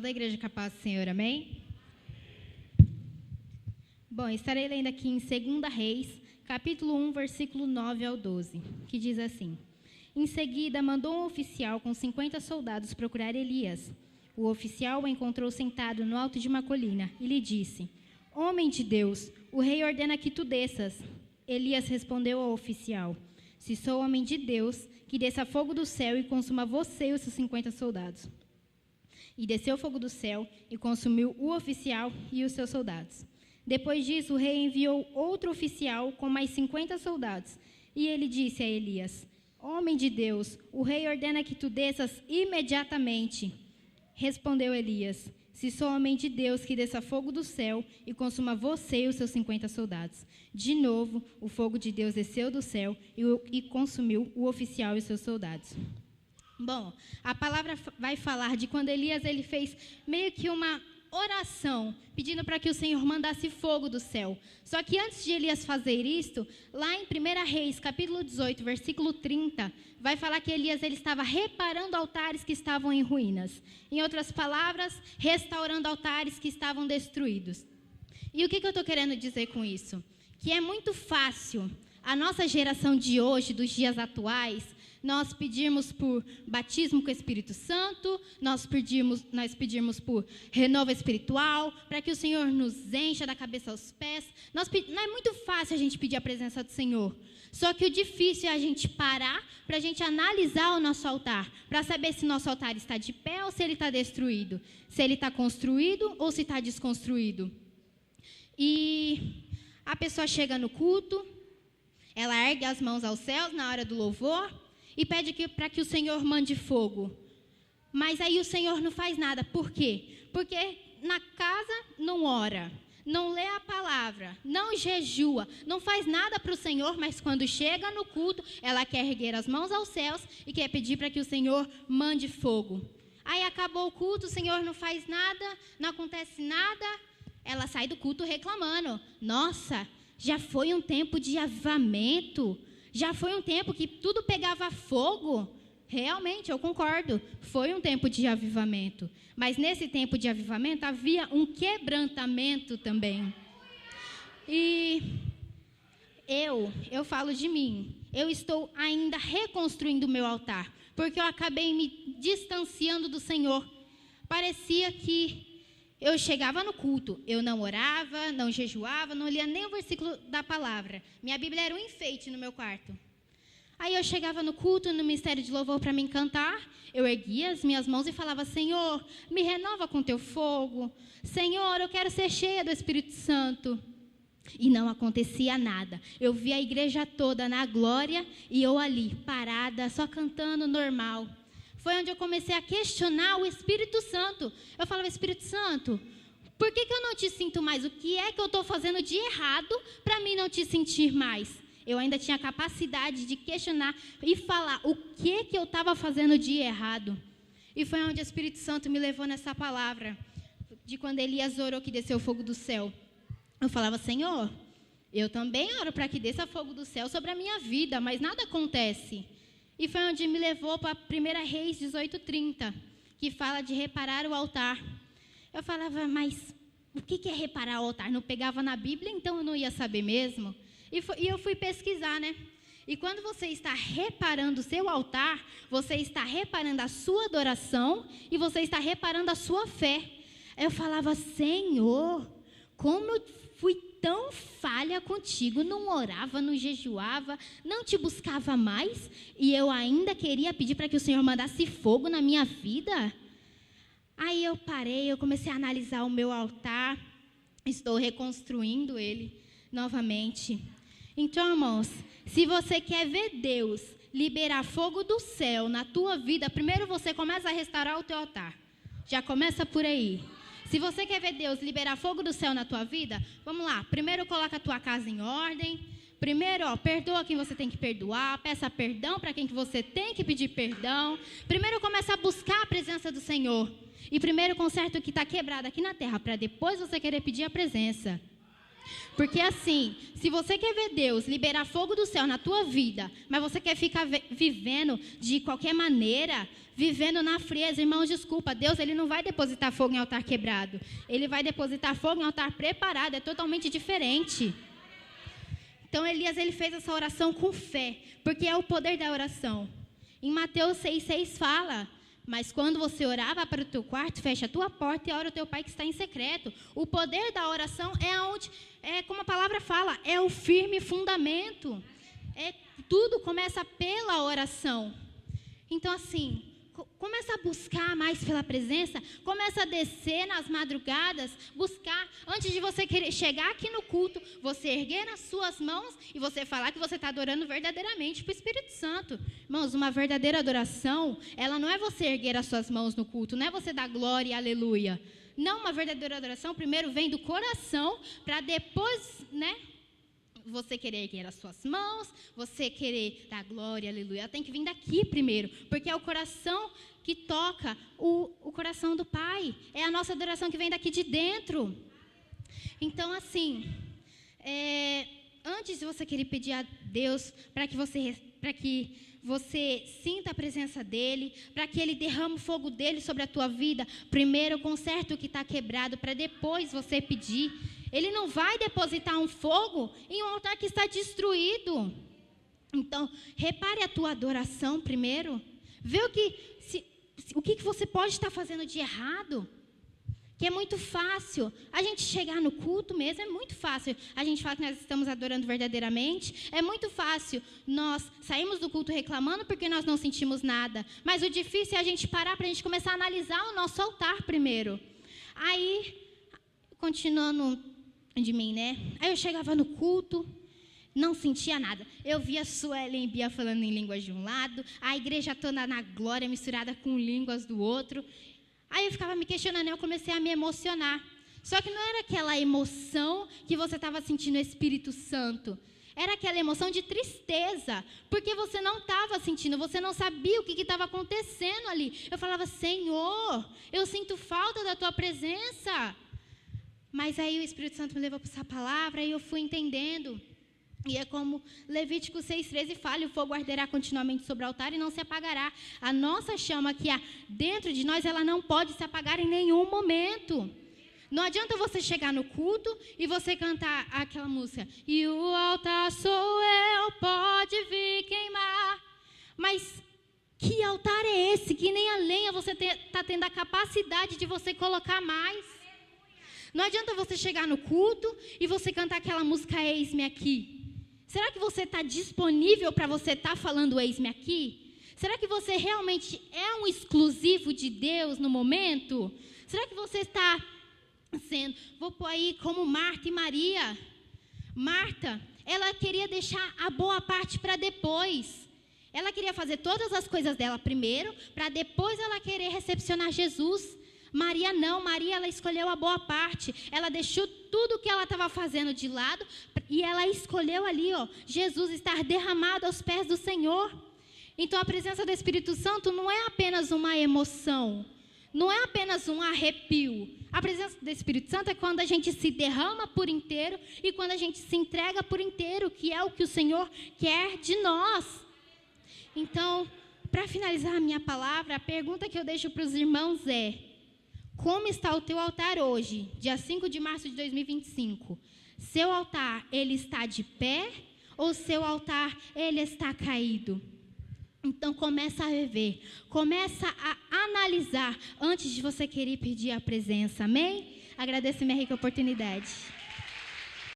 Da Igreja Capaz do Senhor, amém? Bom, estarei lendo aqui em 2 Reis, capítulo 1, versículo 9 ao 12, que diz assim: Em seguida, mandou um oficial com 50 soldados procurar Elias. O oficial o encontrou sentado no alto de uma colina e lhe disse: Homem de Deus, o rei ordena que tu desças. Elias respondeu ao oficial: Se sou homem de Deus, que desça fogo do céu e consuma você e os seus 50 soldados. E desceu fogo do céu e consumiu o oficial e os seus soldados. Depois disso, o rei enviou outro oficial com mais 50 soldados. E ele disse a Elias: Homem de Deus, o rei ordena que tu desças imediatamente. Respondeu Elias: Se sou homem de Deus, que desça fogo do céu e consuma você e os seus 50 soldados. De novo, o fogo de Deus desceu do céu e consumiu o oficial e os seus soldados. Bom, a palavra vai falar de quando Elias ele fez meio que uma oração, pedindo para que o Senhor mandasse fogo do céu. Só que antes de Elias fazer isto, lá em 1 Reis, capítulo 18, versículo 30, vai falar que Elias ele estava reparando altares que estavam em ruínas. Em outras palavras, restaurando altares que estavam destruídos. E o que eu estou querendo dizer com isso? Que é muito fácil a nossa geração de hoje, dos dias atuais, nós pedimos por batismo com o Espírito Santo, nós pedimos por renovo espiritual, para que o Senhor nos encha da cabeça aos pés. Não é muito fácil a gente pedir a presença do Senhor. Só que o difícil é a gente parar para a gente analisar o nosso altar, para saber se nosso altar está de pé ou se ele está destruído, se ele está construído ou se está desconstruído. E a pessoa chega no culto, ela ergue as mãos aos céus na hora do louvor, e pede para que o Senhor mande fogo. Mas aí o Senhor não faz nada. Por quê? Porque na casa não ora, não lê a palavra, não jejua, não faz nada para o Senhor, mas quando chega no culto, ela quer erguer as mãos aos céus e quer pedir para que o Senhor mande fogo. Aí acabou o culto, o Senhor não faz nada, não acontece nada, ela sai do culto reclamando. Nossa, já foi um tempo de avivamento. Já foi um tempo que tudo pegava fogo. Realmente, eu concordo. Foi um tempo de avivamento. Mas nesse tempo de avivamento havia um quebrantamento também. E eu falo de mim. Eu estou ainda reconstruindo o meu altar. Porque eu acabei me distanciando do Senhor. Parecia que eu chegava no culto, eu não orava, não jejuava, não lia nem o versículo da palavra. Minha Bíblia era um enfeite no meu quarto. Aí eu chegava no culto, no ministério de louvor para me cantar, eu erguia as minhas mãos e falava: Senhor, me renova com teu fogo. Senhor, eu quero ser cheia do Espírito Santo. E não acontecia nada. Eu via a igreja toda na glória e eu ali, parada, só cantando normal. Foi onde eu comecei a questionar o Espírito Santo. Eu falava: Espírito Santo, por que eu não te sinto mais? O que é que eu estou fazendo de errado para mim não te sentir mais? Eu ainda tinha capacidade de questionar e falar o que eu estava fazendo de errado. E foi onde o Espírito Santo me levou nessa palavra, de quando Elias orou que desceu fogo do céu. Eu falava: Senhor, eu também oro para que desça fogo do céu sobre a minha vida, mas nada acontece. E foi onde me levou para 1 Reis 18:30, que fala de reparar o altar. Eu falava: mas o que é reparar o altar? Não pegava na Bíblia, então eu não ia saber mesmo. E eu fui pesquisar, né? E quando você está reparando o seu altar, você está reparando a sua adoração e você está reparando a sua fé. Eu falava: Senhor, como eu fui tão falha contigo, não orava, não jejuava, não te buscava mais, e eu ainda queria pedir para que o Senhor mandasse fogo na minha vida? Aí eu parei, eu comecei a analisar o meu altar, estou reconstruindo ele novamente. Então, irmãos, se você quer ver Deus liberar fogo do céu na tua vida, primeiro você começa a restaurar o teu altar. Já começa por aí. Se você quer ver Deus liberar fogo do céu na tua vida, vamos lá. Primeiro coloca a tua casa em ordem. Primeiro, perdoa quem você tem que perdoar. Peça perdão para quem que você tem que pedir perdão. Primeiro começa a buscar a presença do Senhor. E primeiro conserta o que está quebrado aqui na terra, para depois você querer pedir a presença. Porque assim, se você quer ver Deus liberar fogo do céu na tua vida, mas você quer ficar vivendo de qualquer maneira, vivendo na frieza, irmãos, desculpa, Deus ele não vai depositar fogo em altar quebrado. Ele vai depositar fogo em altar preparado, é totalmente diferente. Então, Elias ele fez essa oração com fé, porque é o poder da oração. Em Mateus 6,6 fala: mas quando você orar, vá para o teu quarto, fecha a tua porta e ora ao teu pai que está em secreto. O poder da oração como a palavra fala, é o firme fundamento. Tudo começa pela oração. Então, assim, começa a buscar mais pela presença, começa a descer nas madrugadas, buscar, antes de você querer chegar aqui no culto, você erguer nas suas mãos e você falar que você está adorando verdadeiramente para o Espírito Santo. Irmãos, uma verdadeira adoração, ela não é você erguer as suas mãos no culto, não é você dar glória e aleluia. Não, uma verdadeira adoração primeiro vem do coração, para depois, você querer erguer as suas mãos, você querer dar glória, aleluia. Ela tem que vir daqui primeiro, porque é o coração que toca o coração do Pai. É a nossa adoração que vem daqui de dentro. Então, assim, antes de você querer pedir a Deus para que você sinta a presença dEle, para que Ele derrame o fogo dEle sobre a tua vida, primeiro conserta o que está quebrado, para depois você pedir. Ele não vai depositar um fogo em um altar que está destruído. Então, repare a tua adoração primeiro. Vê o que você pode estar fazendo de errado. Que é muito fácil. A gente chegar no culto mesmo, é muito fácil. A gente fala que nós estamos adorando verdadeiramente. É muito fácil. Nós saímos do culto reclamando porque nós não sentimos nada. Mas o difícil é a gente parar para a gente começar a analisar o nosso altar primeiro. Aí, continuando de mim, Aí eu chegava no culto, não sentia nada. Eu via a Suelen e Bia falando em línguas de um lado, a igreja toda na glória, misturada com línguas do outro. Aí eu ficava me questionando e eu comecei a me emocionar. Só que não era aquela emoção que você estava sentindo o Espírito Santo. Era aquela emoção de tristeza, porque você não estava sentindo, você não sabia o que estava acontecendo ali. Eu falava: Senhor, eu sinto falta da Tua presença. Mas aí o Espírito Santo me levou para essa palavra e eu fui entendendo. E é como Levítico 6,13 fala: o fogo arderá continuamente sobre o altar e não se apagará. A nossa chama que há dentro de nós, ela não pode se apagar em nenhum momento. Não adianta você chegar no culto e você cantar aquela música: e o altar sou eu, pode vir queimar. Mas que altar é esse? Que nem a lenha você está tendo a capacidade de você colocar mais. Não adianta você chegar no culto e você cantar aquela música Eis-me Aqui. Será que você está disponível para você estar falando Eis-me Aqui? Será que você realmente é um exclusivo de Deus no momento? Será que você está sendo... Vou pôr aí como Marta e Maria. Marta, ela queria deixar a boa parte para depois. Ela queria fazer todas as coisas dela primeiro, para depois ela querer recepcionar Jesus. Maria não, Maria ela escolheu a boa parte, ela deixou tudo o que ela estava fazendo de lado e ela escolheu ali, Jesus estar derramado aos pés do Senhor. Então a presença do Espírito Santo não é apenas uma emoção, não é apenas um arrepio. A presença do Espírito Santo é quando a gente se derrama por inteiro e quando a gente se entrega por inteiro, que é o que o Senhor quer de nós. Então, para finalizar a minha palavra, a pergunta que eu deixo para os irmãos é: como está o teu altar hoje, dia 5 de março de 2025? Seu altar, ele está de pé ou seu altar, ele está caído? Então, começa a rever, começa a analisar antes de você querer pedir a presença, amém? Agradeço minha rica oportunidade.